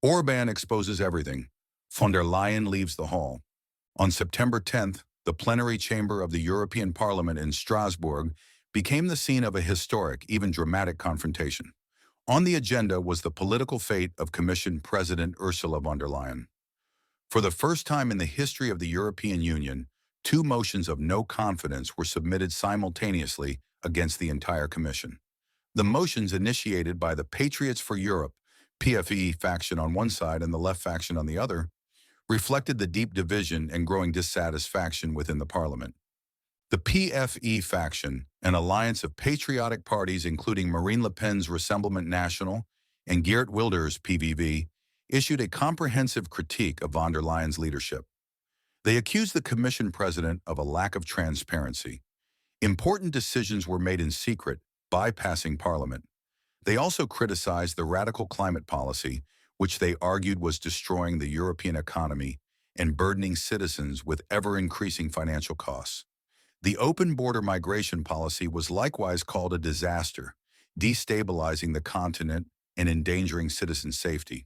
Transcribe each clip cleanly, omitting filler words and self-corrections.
Orban exposes everything. Von der Leyen leaves the hall. On September 10th, the plenary chamber of the European Parliament in Strasbourg became the scene of a historic, even dramatic confrontation. On the agenda was the political fate of Commission President Ursula von der Leyen. For the first time in the history of the European Union, two motions of no confidence were submitted simultaneously against the entire Commission. The motions initiated by the Patriots for Europe, PFE faction on one side and the left faction on the other, reflected the deep division and growing dissatisfaction within the parliament. The PFE faction, an alliance of patriotic parties including Marine Le Pen's Rassemblement National and Geert Wilders' PVV, issued a comprehensive critique of von der Leyen's leadership. They accused the Commission president of a lack of transparency. Important decisions were made in secret, bypassing Parliament. They also criticized the radical climate policy, which they argued was destroying the European economy and burdening citizens with ever-increasing financial costs. The open border migration policy was likewise called a disaster, destabilizing the continent and endangering citizen safety.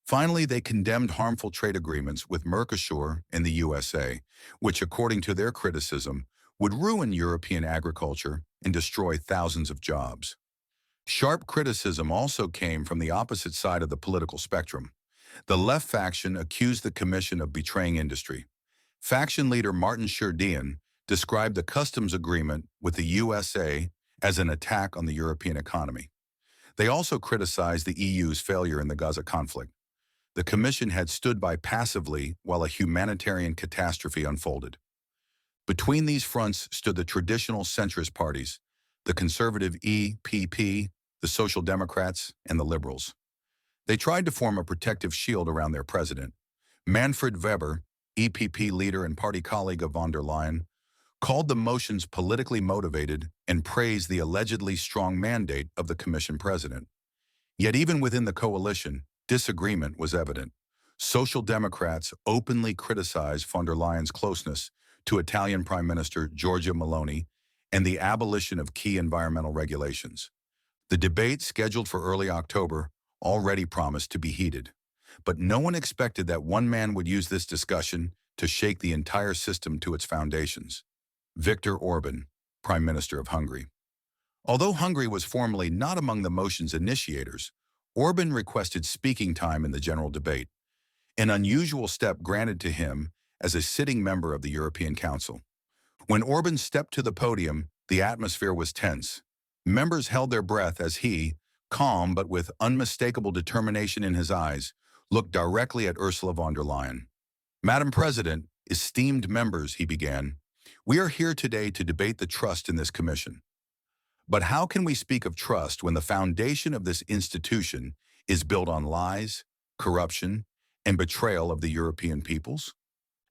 Finally, they condemned harmful trade agreements with Mercosur and the USA, which, according to their criticism, would ruin European agriculture and destroy thousands of jobs. Sharp criticism also came from the opposite side of the political spectrum. The left faction accused the Commission of betraying industry. Faction leader Martin Schurdian described the customs agreement with the USA as an attack on the European economy. They also criticized the EU's failure in the Gaza conflict. The Commission had stood by passively while a humanitarian catastrophe unfolded. Between these fronts stood the traditional centrist parties, the conservative EPP, the Social Democrats, and the Liberals. They tried to form a protective shield around their president. Manfred Weber, EPP leader and party colleague of von der Leyen, called the motions politically motivated and praised the allegedly strong mandate of the Commission president. Yet even within the coalition, disagreement was evident. Social Democrats openly criticized von der Leyen's closeness to Italian Prime Minister Giorgia Meloni and the abolition of key environmental regulations. The debate, scheduled for early October, already promised to be heated. But no one expected that one man would use this discussion to shake the entire system to its foundations. Viktor Orban, Prime Minister of Hungary. Although Hungary was formally not among the motion's initiators, Orban requested speaking time in the general debate, an unusual step granted to him as a sitting member of the European Council. When Orban stepped to the podium, the atmosphere was tense. Members held their breath as he, calm but with unmistakable determination in his eyes, looked directly at Ursula von der Leyen. "Madam President, esteemed members," he began, "we are here today to debate the trust in this Commission. But how can we speak of trust when the foundation of this institution is built on lies, corruption, and betrayal of the European peoples?"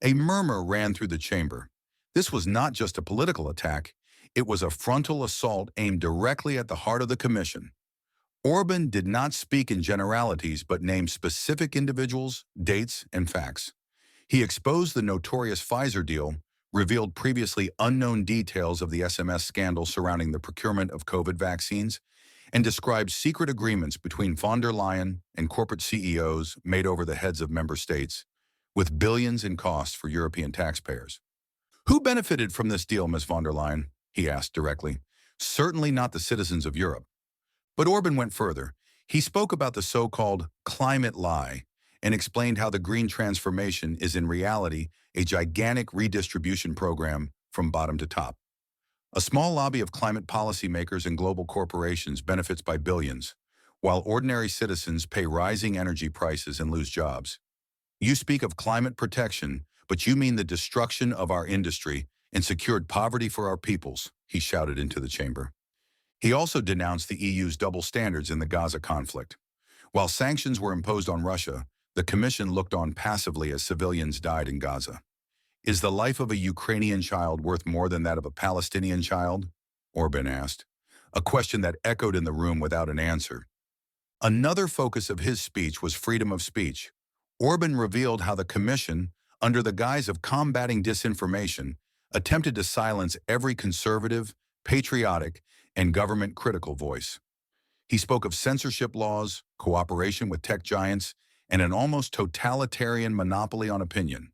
A murmur ran through the chamber. This was not just a political attack, it was a frontal assault aimed directly at the heart of the Commission. Orban did not speak in generalities but named specific individuals, dates, and facts. He exposed the notorious Pfizer deal, revealed previously unknown details of the SMS scandal surrounding the procurement of COVID vaccines, and described secret agreements between von der Leyen and corporate CEOs made over the heads of member states, with billions in costs for European taxpayers. "Who benefited from this deal, Ms. von der Leyen?" he asked directly. "Certainly not the citizens of Europe." But Orban went further. He spoke about the so-called climate lie and explained how the green transformation is in reality a gigantic redistribution program from bottom to top. A small lobby of climate policymakers and global corporations benefits by billions, while ordinary citizens pay rising energy prices and lose jobs. "You speak of climate protection, but you mean the destruction of our industry and secured poverty for our peoples," he shouted into the chamber. He also denounced the EU's double standards in the Gaza conflict. While sanctions were imposed on Russia, the Commission looked on passively as civilians died in Gaza. "Is the life of a Ukrainian child worth more than that of a Palestinian child?" Orban asked, a question that echoed in the room without an answer. Another focus of his speech was freedom of speech. Orban revealed how the Commission, under the guise of combating disinformation, attempted to silence every conservative, patriotic, and government-critical voice. He spoke of censorship laws, cooperation with tech giants, and an almost totalitarian monopoly on opinion.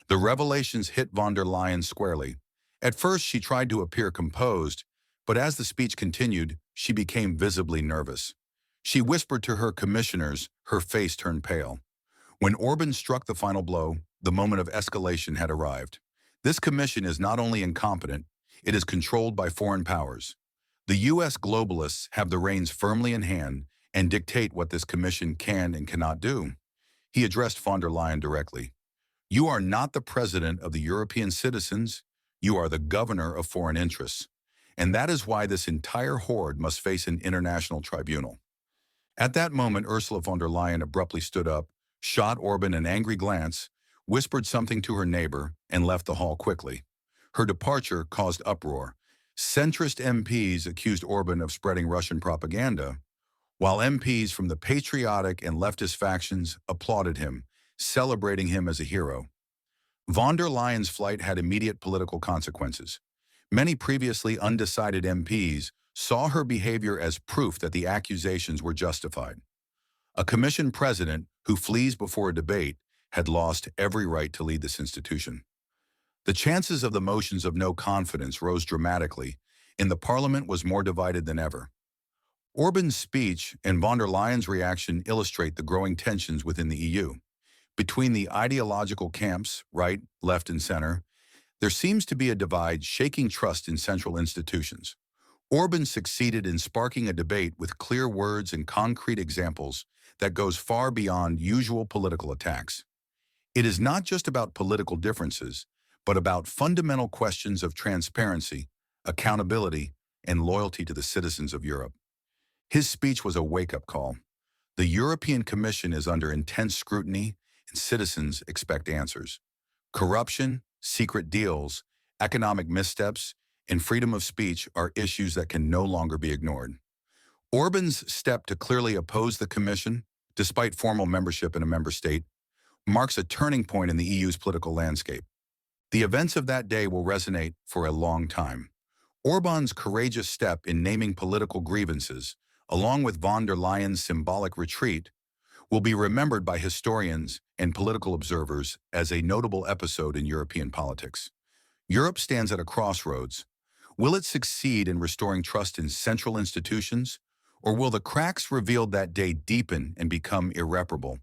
The revelations hit von der Leyen squarely. At first, she tried to appear composed, but as the speech continued, she became visibly nervous. She whispered to her commissioners, her face turned pale. When Orban struck the final blow, the moment of escalation had arrived. This commission is not only incompetent, it is controlled by foreign powers. The U.S. globalists have the reins firmly in hand and dictate what this commission can and cannot do. He addressed von der Leyen directly. You are not the president of the European citizens, you are the governor of foreign interests. And that is why this entire horde must face an international tribunal. At that moment, Ursula von der Leyen abruptly stood up, shot Orban an angry glance, whispered something to her neighbor, and left the hall quickly. Her departure caused uproar. Centrist MPs accused Orban of spreading Russian propaganda, while MPs from the patriotic and leftist factions applauded him, celebrating him as a hero. Von der Leyen's flight had immediate political consequences. Many previously undecided MPs saw her behavior as proof that the accusations were justified. A commission president who flees before a debate had lost every right to lead this institution. The chances of the motions of no confidence rose dramatically, and the parliament was more divided than ever. Orban's speech and von der Leyen's reaction illustrate the growing tensions within the EU. Between the ideological camps, right, left, and center, there seems to be a divide shaking trust in central institutions. Orban succeeded in sparking a debate with clear words and concrete examples that goes far beyond usual political attacks. It is not just about political differences, but about fundamental questions of transparency, accountability, and loyalty to the citizens of Europe. His speech was a wake-up call. The European Commission is under intense scrutiny, and citizens expect answers. Corruption, secret deals, economic missteps, and freedom of speech are issues that can no longer be ignored. Orban's step to clearly oppose the Commission, despite formal membership in a member state, marks a turning point in the EU's political landscape. The events of that day will resonate for a long time. Orban's courageous step in naming political grievances, along with von der Leyen's symbolic retreat, will be remembered by historians and political observers as a notable episode in European politics. Europe stands at a crossroads. Will it succeed in restoring trust in central institutions, or will the cracks revealed that day deepen and become irreparable?